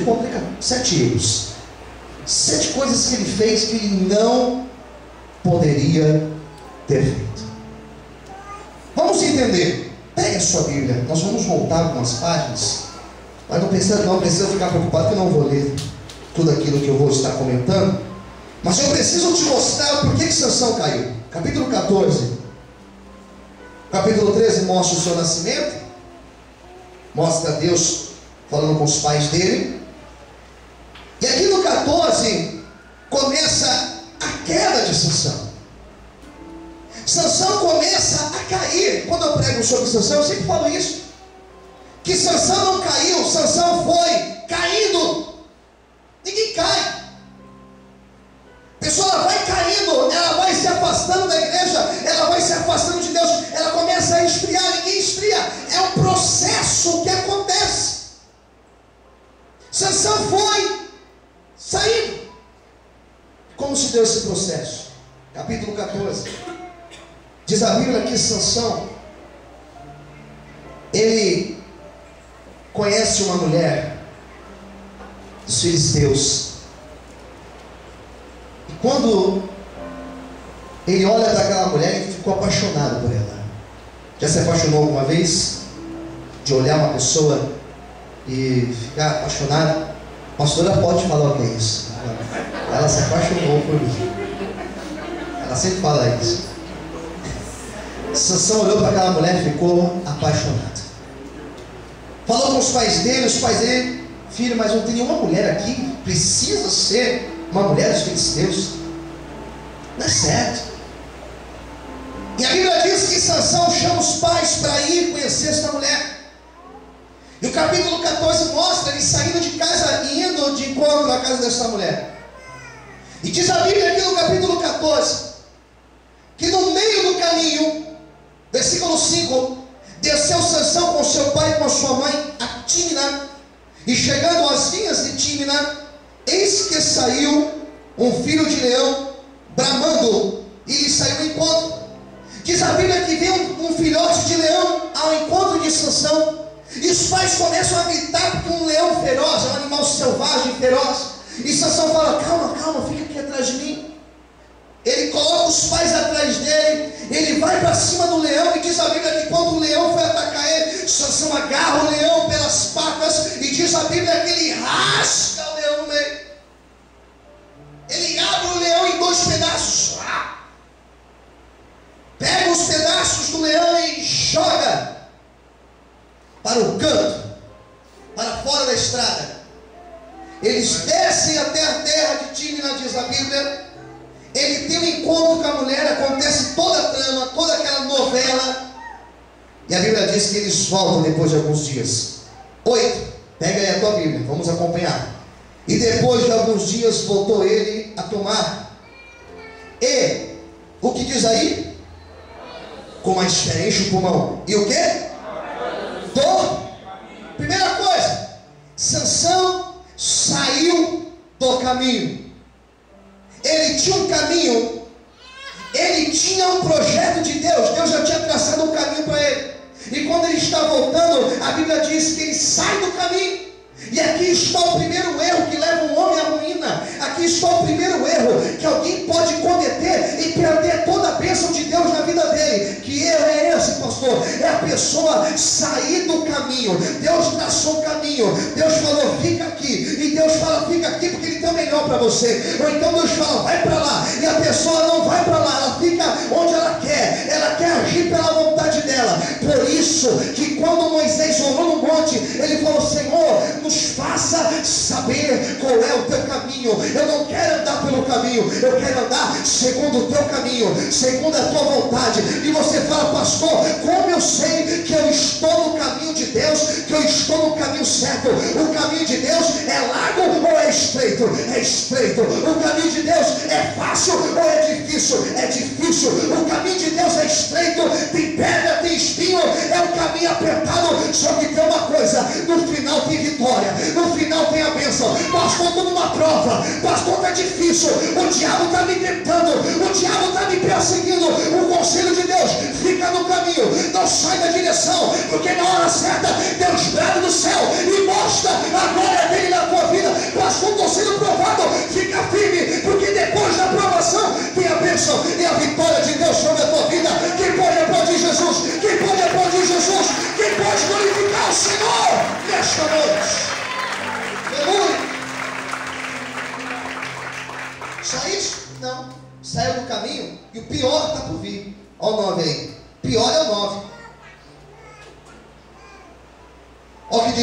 complica 7 erros. 7 coisas que ele fez que ele não poderia ter feito. Vamos entender. Pegue a sua Bíblia. Nós vamos voltar algumas páginas. Mas não precisa ficar preocupado que eu não vou ler tudo aquilo que eu vou estar comentando. Mas eu preciso te mostrar por que Sansão caiu. Capítulo 14. Capítulo 13 mostra o seu nascimento. Mostra Deus falando com os pais dele. E aqui no 14 começa a queda de Sansão. Sansão começa a cair. Quando eu prego sobre Sansão, eu sempre falo isso. Que Sansão não caiu, Sansão foi caindo. Ninguém cai. A pessoa ela vai caindo, ela vai se afastando da igreja, ela vai se afastando de Deus, ela começa a esfriar. Ninguém esfria, é um processo que acontece. Sansão foi saindo. Como se deu esse processo? Capítulo 14. Diz a Bíblia que Sansão, ele conhece uma mulher dos filisteus. E quando ele olha para aquela mulher, ele ficou apaixonado por ela. Já se apaixonou alguma vez? De olhar uma pessoa e ficar apaixonado? A pastora pode falar o que é isso. Ela se apaixonou por mim. Ela sempre fala isso. Sansão olhou para aquela mulher e ficou apaixonado. Falou com os pais dele, filho, mas não tem nenhuma mulher aqui, precisa ser uma mulher dos filisteus. Não é certo. E a Bíblia diz que Sansão chama os pais para ir conhecer esta mulher. E o capítulo 14 mostra ele saindo de casa e indo de encontro à casa desta mulher. E diz a Bíblia aqui no capítulo 14 que no meio do caminho, versículo 5, desceu Sansão com seu pai e com sua mãe a Tímina, e chegando às vinhas de Tímina, eis que saiu um filho de leão bramando, e lhe saiu ao encontro. Diz a Bíblia que veio um filhote de leão ao encontro de Sansão, e os pais começam a gritar porque um leão feroz, é um animal selvagem feroz, e Sansão fala: calma, fica aqui atrás de mim. Ele coloca os pais atrás dele, ele vai para cima do leão, e diz a Bíblia que quando o leão foi atacar ele, Sansão agarra o leão pelas patas, e diz a Bíblia que ele rasga o leão no meio. Ele abre o leão em 2 pedaços, pega os pedaços do leão e joga para o canto, para fora da estrada. Eles descem até a terra de Tímina, diz a Bíblia. Ele tem um encontro com a mulher, acontece toda a trama, toda aquela novela. E a Bíblia diz que eles voltam depois de alguns dias. 8, pega aí a tua Bíblia, vamos acompanhar. E depois de alguns dias voltou ele a tomar. E, o que diz aí? Com mais fé, enche o pulmão. E o que? Primeira coisa, Sansão saiu do caminho. Ele tinha um caminho, ele tinha um projeto de Deus. Deus já tinha traçado um caminho para ele. E quando ele está voltando, a Bíblia diz que ele sai do caminho. E aqui está o primeiro erro que leva um homem à ruína. Aqui está o primeiro erro que alguém pode cometer e perder toda a bênção de Deus na vida dele. Que erro é esse, pastor? É a pessoa sair do caminho. Deus traçou o caminho, Deus falou: fica aqui, e Deus fala: fica aqui porque Ele tem o melhor para você. Ou então Deus fala: vai para lá, e a pessoa não vai para lá, ela fica onde ela quer agir pela vontade dela. Por isso que quando Moisés orou no monte, ele falou: Senhor, nos faça saber qual é o teu caminho. Eu não quero andar pelo caminho, eu quero andar segundo o teu caminho, segundo a tua vontade. E você fala: pastor, como eu sei que eu estou no caminho de Deus, que eu estou no caminho certo? O caminho de Deus é largo ou é estreito? É estreito. O caminho de Deus é fácil ou é difícil? É difícil. O caminho de Deus é estreito, tem pedra, tem espinho, é um caminho apertado. Só que tem uma coisa: no final tem vitória, no final tem a bênção. Pastor, estou numa prova, pastor, está difícil, o diabo está me tentando, o diabo está me perseguindo. O conselho de Deus: fica no caminho, não sai da direção, porque na hora certa Deus brada do céu e mostra a glória dele na tua vida.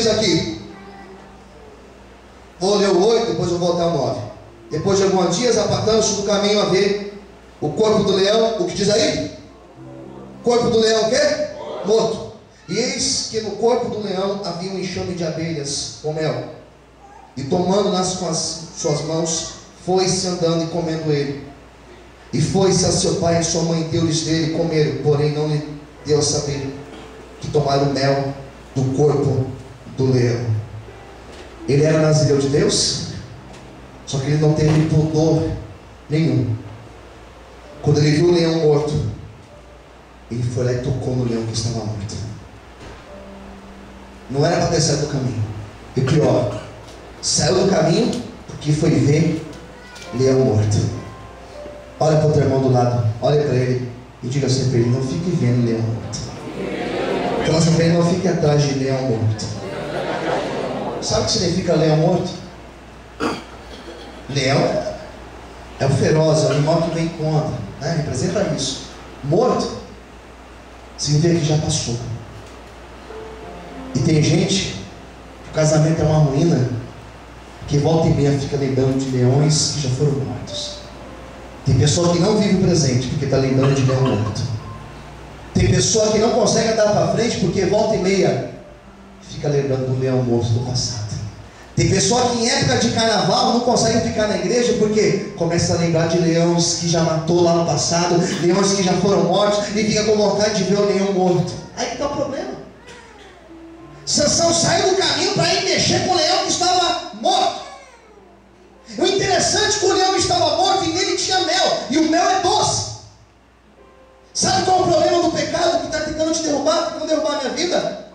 diz aqui. Vou ler o 8, depois eu vou até o 9. Depois de alguns dias, apartando-se do caminho a ver o corpo do leão. O que diz aí? Corpo do leão o quê? Morto. E eis que no corpo do leão havia um enxame de abelhas com mel. E tomando-nas com as suas mãos, foi-se andando e comendo ele. E foi-se a seu pai e a sua mãe, deu-lhes dele, comeram. Porém não lhe deu a saber que tomaram o mel do corpo do leão. Ele era nazireu de Deus, só que ele não teve pudor nenhum. Quando ele viu o leão morto, ele foi lá e tocou no leão que estava morto. Não era para ter saído do caminho. E pior, saiu do caminho porque foi ver leão morto. Olha para o teu irmão do lado, olha para ele e diga assim para ele: não fique vendo leão morto. Fala assim para ele: não fique atrás de leão morto. Sabe o que significa leão morto? Leão é o feroz, é o animal que vem contra, né? Representa isso. Morto significa que já passou. E tem gente que o casamento é uma ruína, que volta e meia fica lembrando de leões que já foram mortos. Tem pessoa que não vive o presente porque está lembrando de leão morto. Tem pessoa que não consegue andar para frente porque volta e meia fica lembrando do leão morto do passado. Tem pessoa que em época de carnaval não consegue ficar na igreja porque começa a lembrar de leões que já matou lá no passado, leões que já foram mortos, e fica com vontade de ver o leão morto. Aí que está o problema. Sansão saiu do caminho para ir mexer com o leão que estava morto. O interessante é que o leão estava morto e nele tinha mel, e o mel é doce. Sabe qual é o problema do pecado que está tentando te derrubar, tentando derrubar a minha vida?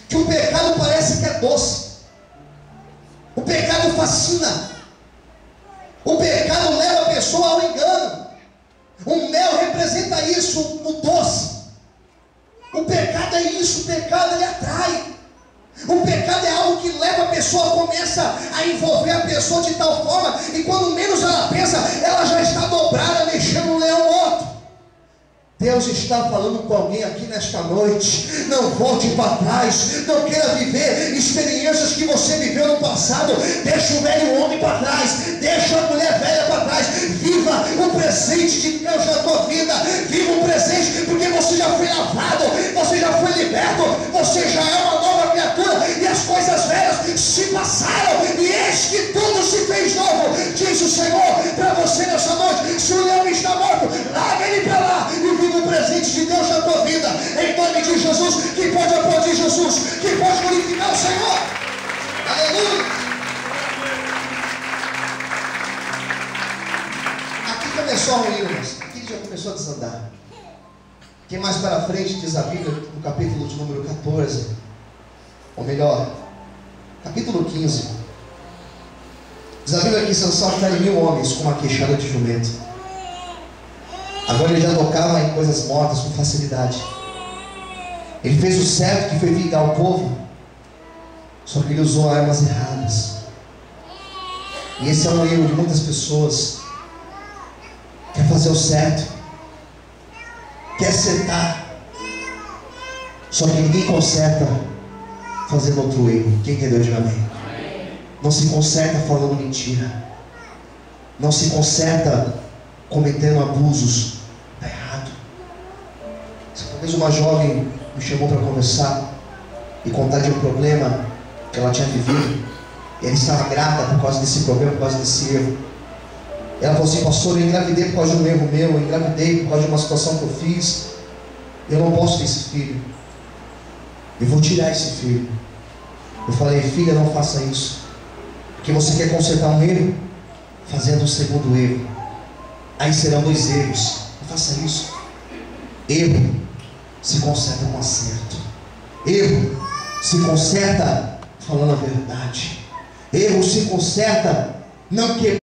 Que o pecado parece que é doce. O pecado fascina. O pecado leva a pessoa ao engano. O mel representa isso, o doce. O pecado é isso, o pecado ele atrai. O pecado é algo que leva a pessoa, começa a envolver a pessoa de tal forma, e quando menos ela pensa, ela já está dobrada, mexendo no leão morto. Deus está falando com alguém aqui nesta noite: não volte para trás, não queira viver experiências que você viveu no passado. Deixa o velho homem para trás, deixa a mulher velha para trás. Viva o presente de Deus na tua vida. Viva o presente, porque você já foi lavado, você já foi liberto, você já é uma nova criatura, e as coisas velhas se passaram, e eis que tudo se fez novo. Diz o Senhor para você nessa noite: se o leão está morto, larga ele para lá e viva o presente de Deus na tua vida, em nome de Jesus. Que pode aplaudir Jesus, que pode glorificar o Senhor. Aleluia. Aqui começou a ruir, irmãos. Aqui já começou a desandar. Que mais para frente diz a Bíblia, no capítulo de número 14, ou melhor, capítulo 15, diz a Bíblia que Sansão fere 1000 homens com uma queixada de jumento. Agora ele já tocava em coisas mortas com facilidade. Ele fez o certo, que foi vingar o povo, só que ele usou armas erradas. E esse é um erro de muitas pessoas. Quer fazer o certo, quer acertar, só que ninguém conserta fazendo outro erro. Quem entendeu, diga amém. Não se conserta falando mentira, não se conserta cometendo abusos. Está errado. Uma vez uma jovem me chamou para conversar e contar de um problema que ela tinha vivido, e ela estava grata por causa desse problema, por causa desse erro. Ela falou assim: pastor, eu engravidei por causa de um erro meu, eu engravidei por causa de uma situação que eu fiz, eu não posso ter esse filho, eu vou tirar esse filho. Eu falei: filha, não faça isso, porque você quer consertar um erro fazendo um segundo erro, aí serão 2 erros. Não faça isso. Erro se conserta com acerto. Erro se conserta falando a verdade. Erro se conserta não quebrando